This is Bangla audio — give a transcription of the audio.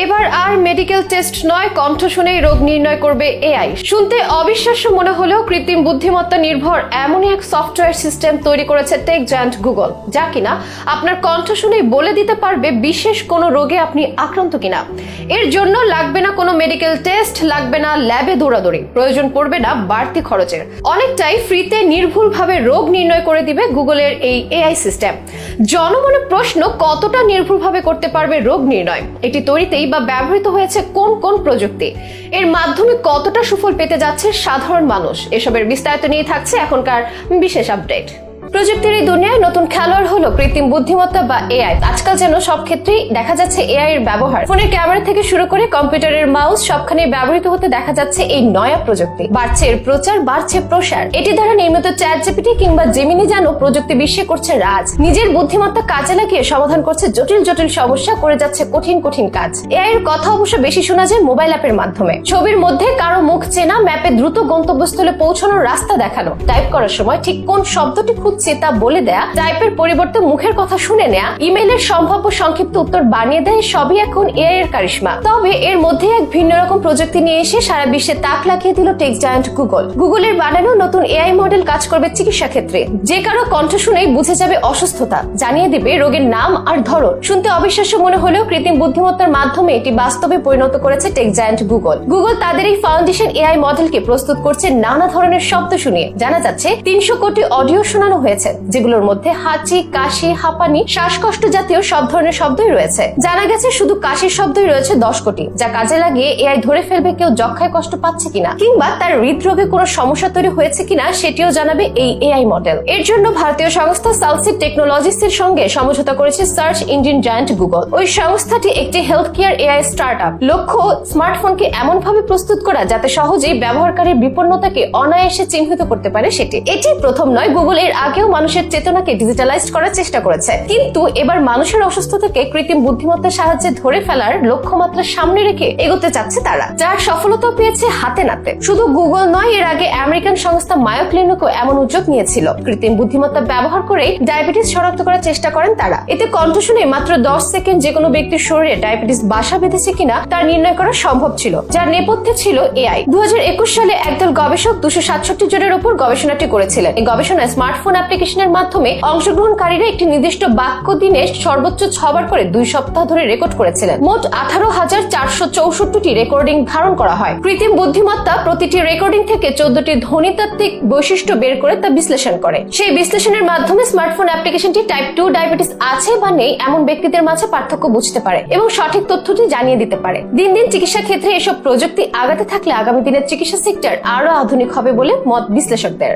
এবার আর মেডিকেল টেস্ট নয়, কণ্ঠ শুনেই রোগ নির্ণয় করবে এআই। শুনতে অবিশ্বাস্য মনে হলেও কৃত্রিম বুদ্ধিমত্তা নির্ভর এমনই এক সফটওয়্যার সিস্টেম তৈরি করেছে টেক জায়ান্ট গুগল, যা কিনা আপনার কণ্ঠ শুনেই বলে দিতে পারবে বিশেষ কোনো রোগে আপনি আক্রান্ত কিনা। এর জন্য লাগবে না কোনো মেডিকেল টেস্ট, লাগবে না ল্যাবে দৌড়াদৌড়ি, প্রয়োজন পড়বে না বাড়তি খরচের। অনেকটাই ফ্রিতে নির্ভুলভাবে রোগ নির্ণয় করে দিবে গুগলের এই এআই সিস্টেম। জনমনে প্রশ্ন, কতটা নির্ভুলভাবে করতে পারবে রোগ নির্ণয়? এটি তৈরিতেই বা ব্যবহৃত হয়েছে কোন কোন প্রযুক্তি, এর মাধ্যমে কতটা সুফল পেতে যাচ্ছে সাধারণ মানুষ, এসবের বিস্তারিত নিয়ে থাকছে এখনকার বিশেষ আপডেট। প্রযুক্তির এই দুনিয়ায় নতুন খেলোয়াড় হলো কৃত্রিম বুদ্ধিমত্তা বা এআই। আজকাল যেন সব ক্ষেত্রেই দেখা যাচ্ছে এআই এর ব্যবহার। ফোনের ক্যামেরা থেকে শুরু করে কম্পিউটারের মাউস সবখানে ব্যবহৃত হতে দেখা যাচ্ছে এই নয়া প্রযুক্তি। বাড়ছে এর প্রচার, বাড়ছে প্রসার। এটি দ্বারা নির্মিত চ্যাটজিপিটি কিংবা জেমিনি যেন প্রযুক্তি বিশ্বে করছে রাজ। নিজের বুদ্ধিমত্তা কাজে লাগিয়ে সমাধান করছে জটিল জটিল সমস্যা, করে যাচ্ছে কঠিন কঠিন কাজ। এআই এর কথা অবশ্য বেশি শোনা যায় মোবাইল অ্যাপের মাধ্যমে। ছবির মধ্যে কারো মুখ চেনা, ম্যাপে দ্রুত গন্তব্যস্থলে পৌঁছানোর রাস্তা দেখানো, টাইপ করার সময় ঠিক কোন শব্দটি তা বলে দেয়া, টাইপের পরিবর্তে মুখের কথা শুনে নেয়া, ইমেইলের সম্ভাব্য সংক্ষিপ্ত উত্তর বানিয়ে দেয়, সবই এখন এআই এর কারিশমা। তবে এর মধ্যে এক ভিন্ন রকম প্রযুক্তি নিয়ে এসে সারা বিশ্বে তাক লাগিয়ে দিল টেক জায়ান্ট গুগল। গুগলের বানানো নতুন এআই মডেল কাজ করবে চিকিৎসা ক্ষেত্রে। যে কারো কণ্ঠ শুনেই বুঝে যাবে অসুস্থতা, জানিয়ে দিবে রোগের নাম আর ধরন। শুনতে অবিশ্বাস্য মনে হলেও কৃত্রিম বুদ্ধিমত্তার মাধ্যমে এটি বাস্তবে পরিণত করেছে টেক জায়ান্ট গুগল। গুগল তাদের এই ফাউন্ডেশন এআই মডেলকে প্রস্তুত করছে নানা ধরনের শব্দ শুনিয়ে। জানা যাচ্ছে 300 কোটি অডিও শোনানো হয়েছে, যেগুলোর মধ্যে হাঁচি, কাশি, হাঁপানি, শ্বাসকষ্ট জাতীয় সব ধরনের শব্দই রয়েছে। জানা গেছে শুধু কাশির শব্দই রয়েছে 10 কোটি, যা কাজে লাগিয়ে এআই ধরে ফেলবে কেউ যক্ষায় কষ্ট পাচ্ছে কিনা কিংবা তার হৃদরোগে কোনো সমস্যা তৈরি হয়েছে কিনা সেটিও জানাবে এই এআই মডেল। এর জন্য ভারতীয় সংস্থা সালসিড টেকনোলজিস এর সঙ্গে সমঝোতা করেছে সার্চ ইঞ্জিন জায়ান্ট গুগল। ওই সংস্থাটি একটি হেলথ কেয়ার এআই স্টার্টআপ। লক্ষ্য স্মার্টফোনকে এমন ভাবে প্রস্তুত করা যাতে সহজেই ব্যবহারকারীর বিপন্নতাকে অনায়াসে চিহ্নিত করতে পারে সেটি। এটি প্রথম নয়, গুগল এর আগেও মানুষের চেতনাকে ডিজিটালাইজ করার চেষ্টা করেছে, কিন্তু এবার মানুষের অসুস্থতাকে কৃত্রিম বুদ্ধিমত্তার সাহায্যে ধরে ফেলার লক্ষ্যমাত্রা সামনে রেখে এগোতে চাচ্ছে তারা, যার সফলতা পেয়েছে হাতে নাতে। শুধু গুগল নয়, এর আগে আমেরিকান সংস্থা মায়ো ক্লিনিকও এমন উদ্যোগ নিয়েছিল। কৃত্রিম বুদ্ধিমত্তা ব্যবহার করে ডায়াবেটিস শনাক্ত করার চেষ্টা করেন তারা। এতে কণ্ঠ শুনে মাত্র 10 সেকেন্ড যে কোনো ব্যক্তির শরীরে ডায়াবেটিস বাসা বেঁধেছে কিনা তার নির্ণয় করা সম্ভব ছিল, যার নেপথ্যে ছিল এআই। 2021 সালে একদল গবেষক 267 জনের উপর গবেষণাটি করেছিলেন। এই গবেষণায় স্মার্টফোন অ্যাপ্লিকেশনের মাধ্যমে অংশগ্রহণকারীরা একটি নির্দিষ্ট বাক্য দিনে সর্বোচ্চ 6 বার করে 2 সপ্তাহ ধরে রেকর্ড করেছিলেন। মোট 18,464টি রেকর্ডিং ধারণ করা হয়। কৃত্রিম বুদ্ধিমত্তা প্রতিটি রেকর্ডিং থেকে 14টি ধ্বনিতাত্ত্বিক বৈশিষ্ট্য বের করে তা বিশ্লেষণ করে। সেই বিশ্লেষণের মাধ্যমে স্মার্টফোন অ্যাপ্লিকেশনটি টাইপ 2 ডায়াবেটিস আছে বা নেই এমন ব্যক্তিদের মাঝে পার্থক্য বুঝতে পারে এবং সঠিক তথ্যটি জানিয়ে দিতে পারে। দিন দিন চিকিৎসা ক্ষেত্রে এসব প্রযুক্তি আগাতে থাকলে আগামী দিনের চিকিৎসা সেক্টর আরো আধুনিক হবে বলে মত বিশ্লেষকদের।